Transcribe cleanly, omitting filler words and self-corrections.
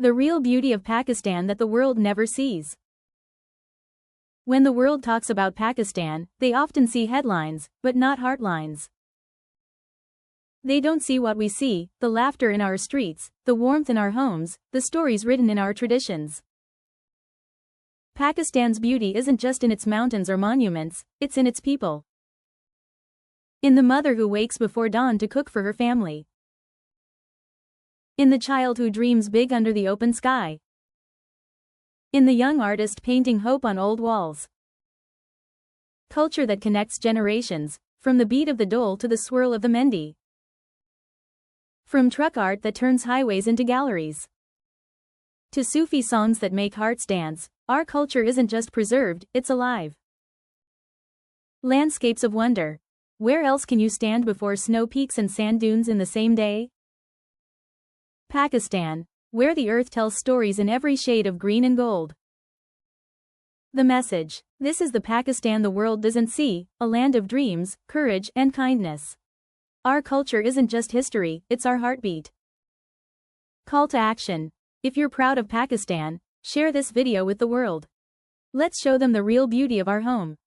The real beauty of Pakistan that the world never sees. When the world talks about Pakistan, they often see headlines, but not heartlines. They don't see what we see, the laughter in our streets, the warmth in our homes, the stories written in our traditions. Pakistan's beauty isn't just in its mountains or monuments, it's in its people. In the mother who wakes before dawn to cook for her family. In the child who dreams big under the open sky. In the young artist painting hope on old walls. Culture that connects generations, from the beat of the dhol to the swirl of the mehndi. From truck art that turns highways into galleries. To Sufi songs that make hearts dance, our culture isn't just preserved, it's alive. Landscapes of wonder. Where else can you stand before snow peaks and sand dunes in the same day? Pakistan, where the earth tells stories in every shade of green and gold. The message: this is the Pakistan the world doesn't see, a land of dreams, courage, and kindness. Our culture isn't just history, it's our heartbeat. Call to action. If you're proud of Pakistan, share this video with the world. Let's show them the real beauty of our home.